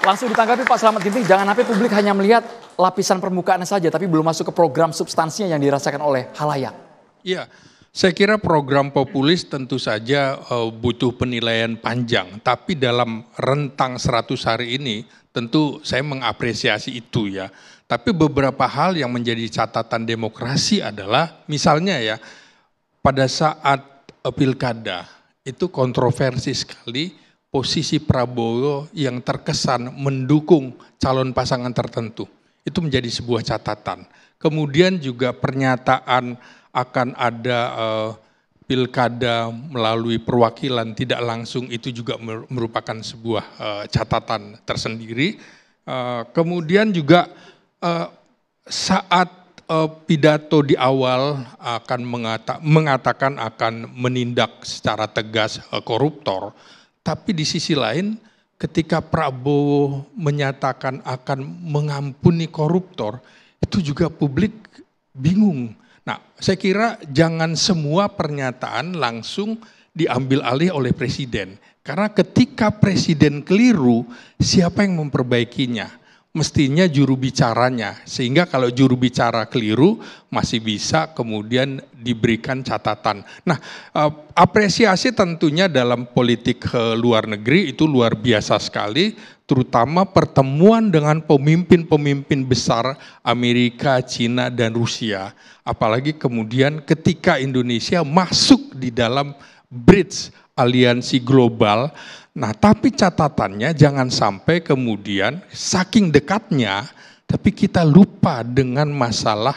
Langsung ditanggapi Pak Slamet Ginting, jangan sampai publik hanya melihat lapisan permukaannya saja, tapi belum masuk ke program substansinya yang dirasakan oleh halayak. Iya, saya kira program populis tentu saja butuh penilaian panjang, tapi dalam rentang 100 hari ini tentu saya mengapresiasi itu ya. Tapi beberapa hal yang menjadi catatan demokrasi adalah misalnya ya, pada saat pilkada itu kontroversi sekali posisi Prabowo yang terkesan mendukung calon pasangan tertentu. Itu menjadi sebuah catatan. Kemudian juga pernyataan akan ada pilkada melalui perwakilan tidak langsung itu juga merupakan sebuah catatan tersendiri. Kemudian juga saat pidato di awal akan mengatakan akan menindak secara tegas koruptor, tapi di sisi lain ketika Prabowo menyatakan akan mengampuni koruptor, itu juga publik bingung. Nah, saya kira jangan semua pernyataan langsung diambil alih oleh presiden. Karena ketika presiden keliru, siapa yang memperbaikinya? Mestinya juru bicaranya, sehingga kalau juru bicara keliru masih bisa kemudian diberikan catatan. Nah, apresiasi tentunya dalam politik luar negeri itu luar biasa sekali, terutama pertemuan dengan pemimpin-pemimpin besar Amerika, Cina, dan Rusia. Apalagi kemudian ketika Indonesia masuk di dalam bridge aliansi global. Nah, tapi catatannya jangan sampai kemudian saking dekatnya, tapi kita lupa dengan masalah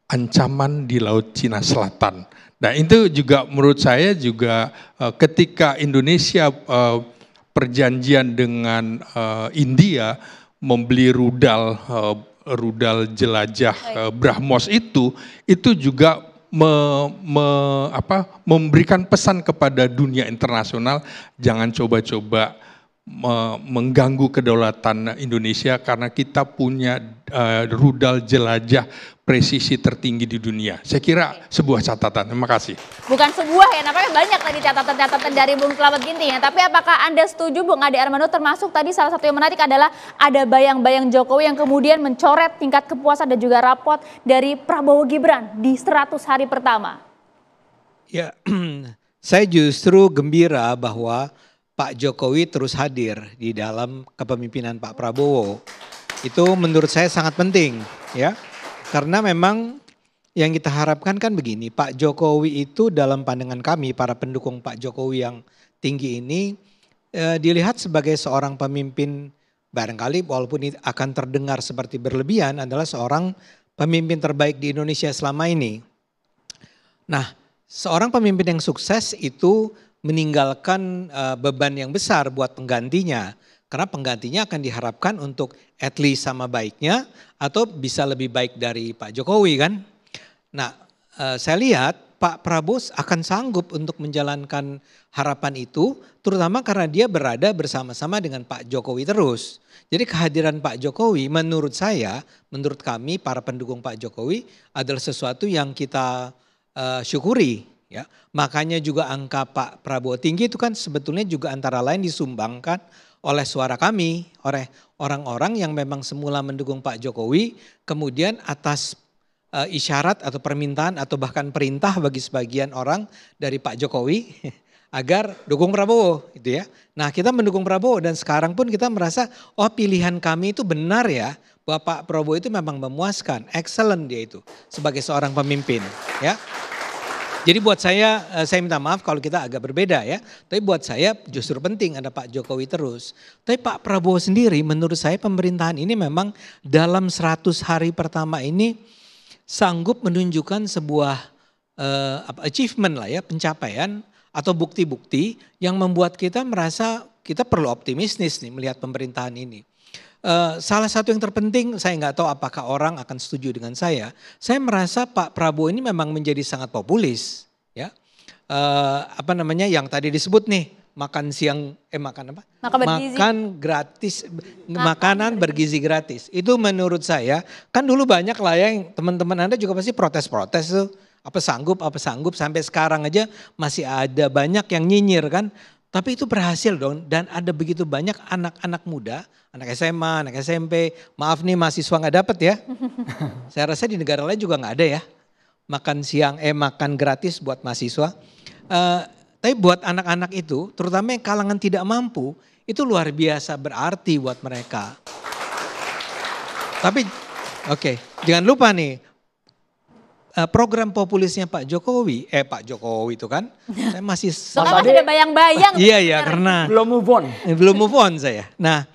ancaman di Laut Cina Selatan. Nah, itu juga menurut saya juga ketika Indonesia perjanjian dengan India membeli rudal jelajah BrahMos itu juga memberikan pesan kepada dunia internasional, jangan coba-coba mengganggu kedaulatan Indonesia karena kita punya rudal jelajah presisi tertinggi di dunia. Saya kira sebuah catatan. Terima kasih. Bukan sebuah ya, nampaknya banyak tadi catatan-catatan dari Bung Slamet Ginting ya. Tapi apakah Anda setuju Bung Ade Armando, termasuk tadi salah satu yang menarik adalah ada bayang-bayang Jokowi yang kemudian mencoret tingkat kepuasan dan juga rapot dari Prabowo Gibran di 100 hari pertama? Ya, saya justru gembira bahwa Pak Jokowi terus hadir di dalam kepemimpinan Pak Prabowo. Itu menurut saya sangat penting ya. Karena memang yang kita harapkan kan begini, Pak Jokowi itu dalam pandangan kami para pendukung Pak Jokowi yang tinggi ini dilihat sebagai seorang pemimpin, barangkali walaupun ini akan terdengar seperti berlebihan, adalah seorang pemimpin terbaik di Indonesia selama ini. Nah, seorang pemimpin yang sukses itu meninggalkan beban yang besar buat penggantinya. Karena penggantinya akan diharapkan untuk at least sama baiknya atau bisa lebih baik dari Pak Jokowi kan. Nah, saya lihat Pak Prabowo akan sanggup untuk menjalankan harapan itu, terutama karena dia berada bersama-sama dengan Pak Jokowi terus. Jadi kehadiran Pak Jokowi menurut saya, menurut kami para pendukung Pak Jokowi adalah sesuatu yang kita syukuri. Ya, makanya juga angka Pak Prabowo tinggi itu kan sebetulnya juga antara lain disumbangkan oleh suara kami, oleh orang-orang yang memang semula mendukung Pak Jokowi, kemudian atas isyarat atau permintaan atau bahkan perintah bagi sebagian orang dari Pak Jokowi agar dukung Prabowo gitu ya. Nah, kita mendukung Prabowo dan sekarang pun kita merasa oh pilihan kami itu benar ya, bahwa Pak Prabowo itu memang memuaskan, excellent dia itu sebagai seorang pemimpin ya. Jadi buat saya minta maaf kalau kita agak berbeda ya. Tapi buat saya justru penting ada Pak Jokowi terus. Tapi Pak Prabowo sendiri menurut saya pemerintahan ini memang dalam 100 hari pertama ini sanggup menunjukkan sebuah achievement lah ya, pencapaian atau bukti-bukti yang membuat kita merasa kita perlu optimistis nih melihat pemerintahan ini. Salah satu yang terpenting, saya nggak tahu apakah orang akan setuju dengan saya merasa Pak Prabowo ini memang menjadi sangat populis, ya. Yang tadi disebut nih, makan siang, makan apa? Makan gratis, makanan bergizi gratis. Itu menurut saya, kan dulu banyak lah yang teman-teman Anda juga pasti protes-protes tuh. Apa sanggup, sampai sekarang aja masih ada banyak yang nyinyir kan. Tapi itu berhasil dong, dan ada begitu banyak anak-anak muda, anak SMA, anak SMP, maaf nih mahasiswa nggak dapat ya. Saya rasa di negara lain juga nggak ada ya, makan gratis buat mahasiswa. Tapi buat anak-anak itu, terutama yang kalangan tidak mampu, itu luar biasa berarti buat mereka. Tapi oke, jangan lupa nih, program populisnya Pak Jokowi itu kan, saya masih Soalnya masih ada bayang-bayang. Iya karena belum move on saya. Nah,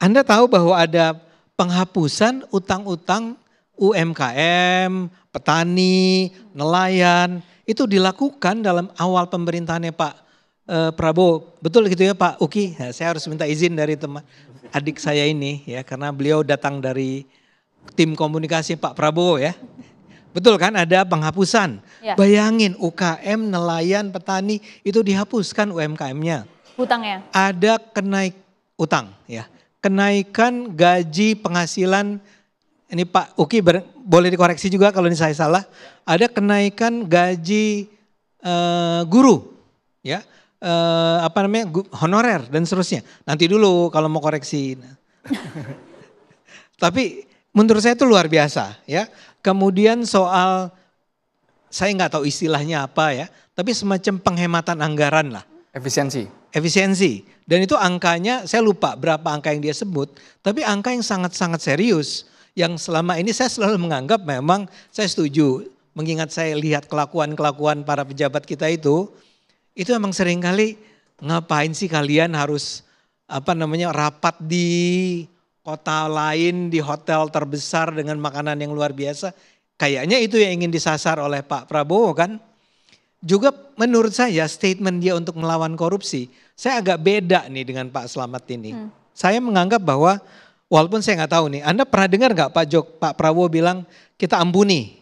Anda tahu bahwa ada penghapusan utang-utang UMKM, petani, nelayan, itu dilakukan dalam awal pemerintahannya Pak Prabowo. Betul gitu ya Pak Uki? Nah, saya harus minta izin dari teman adik saya ini ya, karena beliau datang dari tim komunikasi Pak Prabowo ya. Betul kan, ada penghapusan. Ya. Bayangin UKM, nelayan, petani itu dihapuskan UMKM-nya. Hutangnya. Ada utang ya. Kenaikan gaji penghasilan, ini Pak Uki boleh dikoreksi juga kalau ini saya salah. Ada kenaikan gaji guru ya. Honorer dan seterusnya. Nanti dulu kalau mau koreksi. Tapi menurut saya itu luar biasa ya. Kemudian soal, saya nggak tahu istilahnya apa ya, tapi semacam penghematan anggaran lah. Efisiensi. Dan itu angkanya, saya lupa berapa angka yang dia sebut, tapi angka yang sangat-sangat serius. Yang selama ini saya selalu menganggap memang, saya setuju, mengingat saya lihat kelakuan-kelakuan para pejabat kita itu memang seringkali ngapain sih kalian harus rapat di kota lain, di hotel terbesar dengan makanan yang luar biasa. Kayaknya itu yang ingin disasar oleh Pak Prabowo kan. Juga menurut saya statement dia untuk melawan korupsi, saya agak beda nih dengan Pak Slamet ini. Saya menganggap bahwa, walaupun saya nggak tahu nih, Anda pernah dengar nggak Pak Prabowo bilang kita ampuni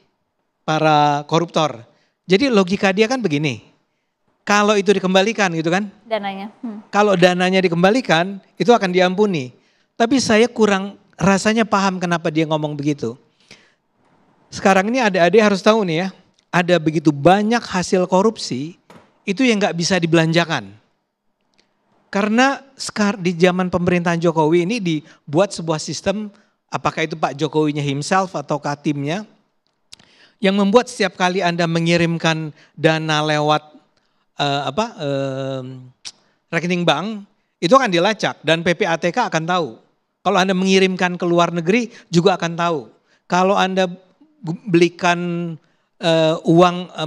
para koruptor. Jadi logika dia kan begini, kalau itu dikembalikan gitu kan. Dananya. Kalau dananya dikembalikan, itu akan diampuni. Tapi saya kurang rasanya paham kenapa dia ngomong begitu. Sekarang ini adik-adik harus tahu nih ya, ada begitu banyak hasil korupsi itu yang nggak bisa dibelanjakan. Karena di zaman pemerintahan Jokowi ini dibuat sebuah sistem, apakah itu Pak Jokowinya himself atau timnya, yang membuat setiap kali Anda mengirimkan dana lewat rekening bank, itu akan dilacak dan PPATK akan tahu. Kalau Anda mengirimkan ke luar negeri juga akan tahu. Kalau Anda belikan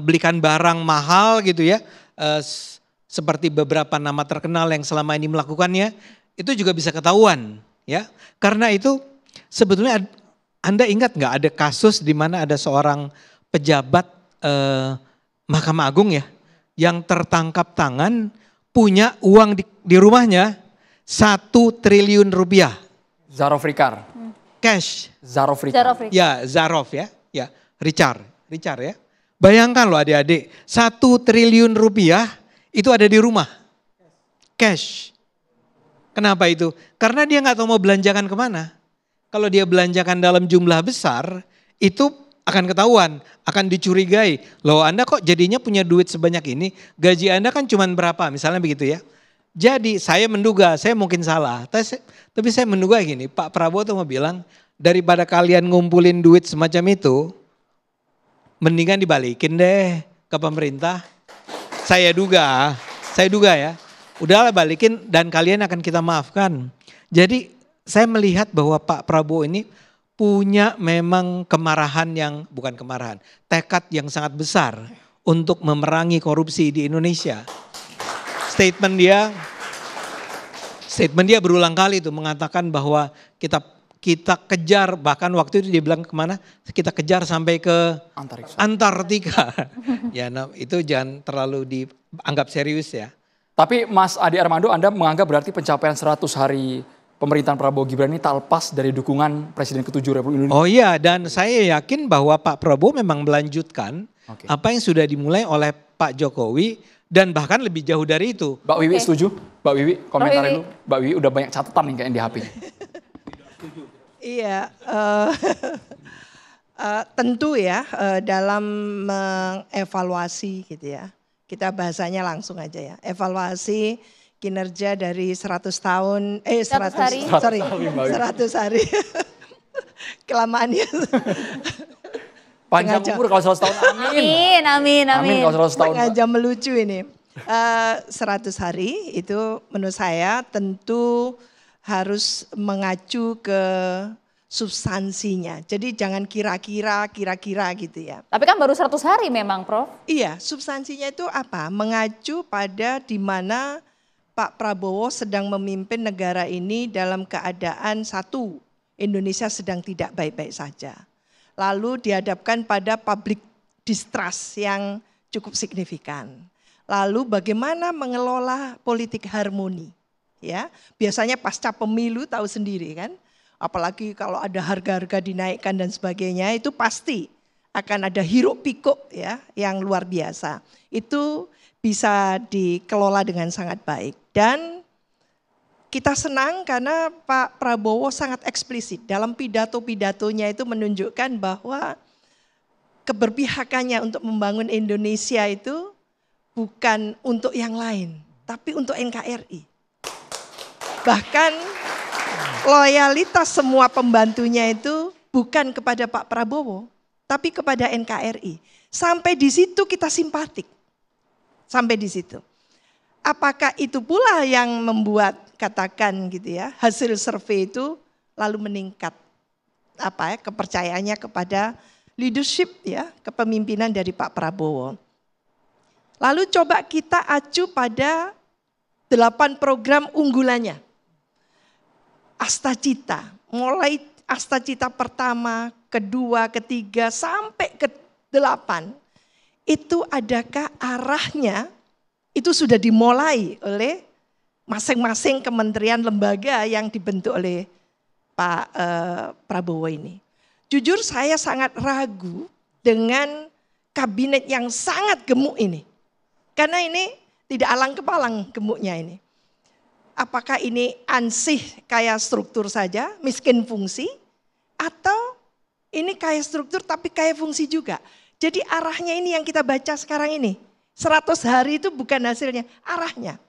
belikan barang mahal gitu ya, seperti beberapa nama terkenal yang selama ini melakukannya, itu juga bisa ketahuan ya. Karena itu sebetulnya Anda ingat nggak ada kasus di mana ada seorang pejabat Mahkamah Agung ya, yang tertangkap tangan punya uang di rumahnya 1 triliun rupiah. Zarofrikar. Cash. Zarofrikar. Ya, Zarov ya. Ya, Richard ya. Bayangkan loh adik-adik, 1 triliun rupiah itu ada di rumah. Cash. Kenapa itu? Karena dia nggak tahu mau belanjakan kemana. Kalau dia belanjakan dalam jumlah besar, itu akan ketahuan, akan dicurigai. Loh Anda kok jadinya punya duit sebanyak ini, gaji Anda kan cuma berapa, misalnya begitu ya. Jadi saya menduga, saya mungkin salah, tapi saya menduga gini, Pak Prabowo tuh mau bilang, daripada kalian ngumpulin duit semacam itu, mendingan dibalikin deh ke pemerintah. Saya duga ya, udahlah balikin dan kalian akan kita maafkan. Jadi saya melihat bahwa Pak Prabowo ini punya memang bukan kemarahan, tekad yang sangat besar untuk memerangi korupsi di Indonesia. Statement dia berulang kali itu mengatakan bahwa kita kejar, bahkan waktu itu dia bilang kemana, kita kejar sampai ke Antartika. Ya, nah, itu jangan terlalu dianggap serius ya. Tapi Mas Adi Armando, Anda menganggap berarti pencapaian 100 hari pemerintahan Prabowo Gibran ini tak lepas dari dukungan Presiden ke-7 Republik Indonesia? Oh iya, dan saya yakin bahwa Pak Prabowo memang melanjutkan apa yang sudah dimulai oleh Pak Jokowi. Dan bahkan lebih jauh dari itu. Mbak Wiwi setuju? Mbak Wiwi komentar dulu. Mbak Wiwi udah banyak catatan nih kayaknya di HP. Iya, tentu ya dalam mengevaluasi gitu ya. Kita bahasanya langsung aja ya. Evaluasi kinerja dari 100 tahun, 100 hari. 100 hari. Kelamaan ya. Panjang umur kalau 100 tahun, amin. Amin. Amin kalau 100 tahun. Sengaja melucu ini. 100 hari itu menurut saya tentu harus mengacu ke substansinya. Jadi jangan kira-kira gitu ya. Tapi kan baru 100 hari memang, Prof. Iya, substansinya itu apa? Mengacu pada di mana Pak Prabowo sedang memimpin negara ini dalam keadaan satu, Indonesia sedang tidak baik-baik saja. Lalu dihadapkan pada public distrust yang cukup signifikan. Lalu bagaimana mengelola politik harmoni? Ya, biasanya pasca pemilu tahu sendiri kan, apalagi kalau ada harga-harga dinaikkan dan sebagainya, itu pasti akan ada hiruk pikuk ya yang luar biasa. Itu bisa dikelola dengan sangat baik. Dan kita senang karena Pak Prabowo sangat eksplisit dalam pidato-pidatonya itu menunjukkan bahwa keberpihakannya untuk membangun Indonesia itu bukan untuk yang lain, tapi untuk NKRI. Bahkan loyalitas semua pembantunya itu bukan kepada Pak Prabowo, tapi kepada NKRI. Sampai di situ kita simpatik. Sampai di situ. Apakah itu pula yang membuat katakan gitu ya, hasil survei itu lalu meningkat kepercayaannya kepada leadership ya, kepemimpinan dari Pak Prabowo. Lalu coba kita acu pada 8 program unggulannya. Astacita, mulai Astacita pertama, kedua, ketiga, sampai ke-8. Itu adakah arahnya, itu sudah dimulai oleh masing-masing kementerian lembaga yang dibentuk oleh Pak Prabowo ini. Jujur saya sangat ragu dengan kabinet yang sangat gemuk ini. Karena ini tidak alang kepalang gemuknya ini. Apakah ini ansih kayak struktur saja, miskin fungsi, atau ini kayak struktur tapi kayak fungsi juga. Jadi arahnya ini yang kita baca sekarang ini. 100 hari itu bukan hasilnya, arahnya.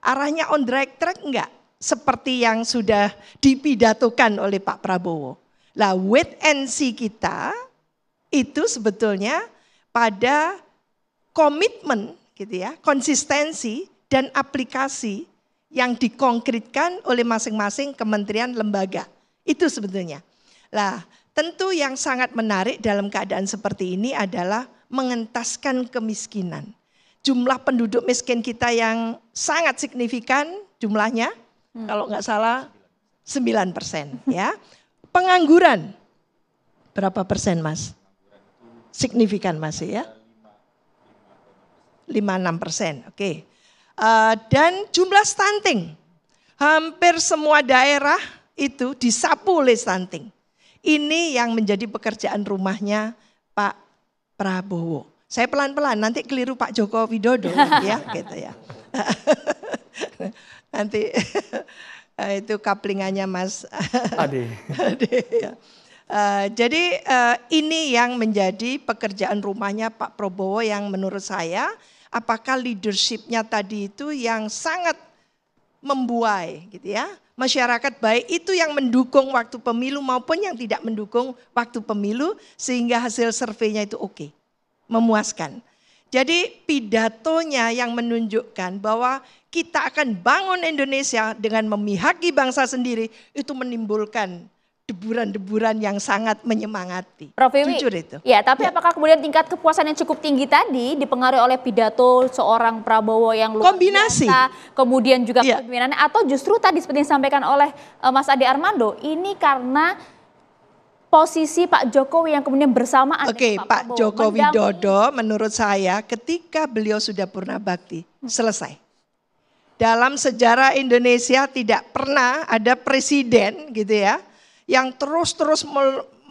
Arahnya on the right track enggak? Seperti yang sudah dipidatokan oleh Pak Prabowo. Lah wait and see kita itu sebetulnya pada komitmen gitu ya, konsistensi dan aplikasi yang dikonkretkan oleh masing-masing kementerian lembaga. Itu sebetulnya. Lah, tentu yang sangat menarik dalam keadaan seperti ini adalah mengentaskan kemiskinan. Jumlah penduduk miskin kita yang sangat signifikan jumlahnya, kalau nggak salah 9% ya. Pengangguran, berapa persen Mas? Signifikan masih ya? 5-6%, oke. Dan jumlah stunting, hampir semua daerah itu disapu oleh stunting. Ini yang menjadi pekerjaan rumahnya Pak Prabowo. Saya pelan-pelan, nanti keliru Pak Joko Widodo ya, gitu ya. Nanti itu kaplingannya Mas Ade. Ya. Jadi ini yang menjadi pekerjaan rumahnya Pak Prabowo yang menurut saya, apakah leadership-nya tadi itu yang sangat membuai gitu ya. Masyarakat baik itu yang mendukung waktu pemilu maupun yang tidak mendukung waktu pemilu sehingga hasil surveinya itu oke, memuaskan. Jadi pidatonya yang menunjukkan bahwa kita akan bangun Indonesia dengan memihaki bangsa sendiri itu menimbulkan deburan-deburan yang sangat menyemangati. Prof Wiwi, jujur itu. Ya, tapi apakah kemudian tingkat kepuasan yang cukup tinggi tadi dipengaruhi oleh pidato seorang Prabowo yang luar kombinasi biasa, kemudian juga kepemimpinannya, atau justru tadi seperti yang disampaikan oleh Mas Ade Armando, ini karena posisi Pak Jokowi yang kemudian bersamaan dengan Pak Joko Widodo menurut saya ketika beliau sudah purna bakti, selesai. Dalam sejarah Indonesia tidak pernah ada presiden gitu ya, yang terus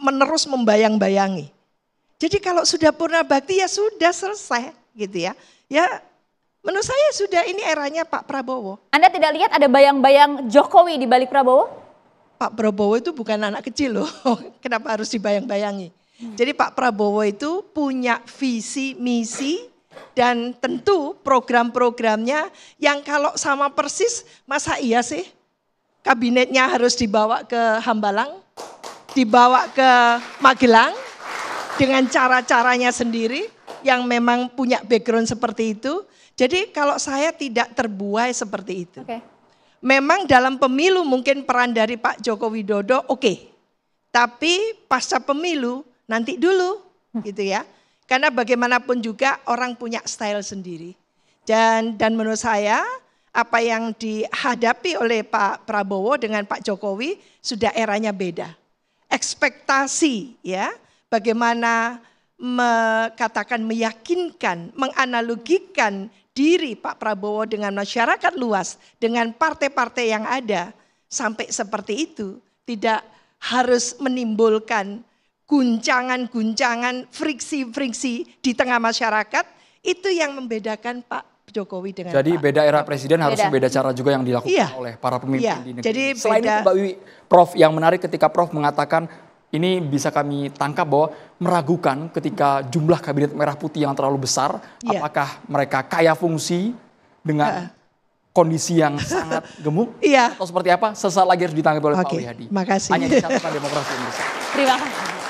menerus membayang-bayangi. Jadi kalau sudah purna bakti ya sudah selesai gitu ya. Ya menurut saya sudah ini eranya Pak Prabowo. Anda tidak lihat ada bayang-bayang Jokowi di balik Prabowo? Pak Prabowo itu bukan anak kecil loh, kenapa harus dibayang-bayangi. Jadi Pak Prabowo itu punya visi, misi, Dan tentu program-programnya yang kalau sama persis, masa iya sih kabinetnya harus dibawa ke Hambalang, dibawa ke Magelang dengan cara-caranya sendiri yang memang punya background seperti itu. Jadi kalau saya tidak terbuai seperti itu. Oke. Memang dalam pemilu mungkin peran dari Pak Joko Widodo oke. Tapi pasca pemilu nanti dulu gitu ya. Karena bagaimanapun juga orang punya style sendiri. Dan menurut saya apa yang dihadapi oleh Pak Prabowo dengan Pak Jokowi sudah eranya beda. Ekspektasi ya, bagaimana katakan meyakinkan, menganalogikan diri Pak Prabowo dengan masyarakat luas, dengan partai-partai yang ada, sampai seperti itu tidak harus menimbulkan guncangan-guncangan, friksi-friksi di tengah masyarakat, itu yang membedakan Pak Jokowi dengan Jadi Pak. beda era presiden harusnya beda cara juga yang dilakukan Iya. oleh para pemimpin Iya. di negeri. Jadi Selain beda. itu Mbak Wiwi, Prof, yang menarik ketika Prof mengatakan ini bisa kami tangkap bahwa meragukan ketika jumlah kabinet merah putih yang terlalu besar, Iya. apakah mereka kaya fungsi dengan kondisi yang sangat gemuk Iya. atau seperti apa? Sesaat lagi harus ditanggapi oleh Pak Oke, Wihadi. makasih. Hanya di catatan demokrasi Indonesia. Terima kasih.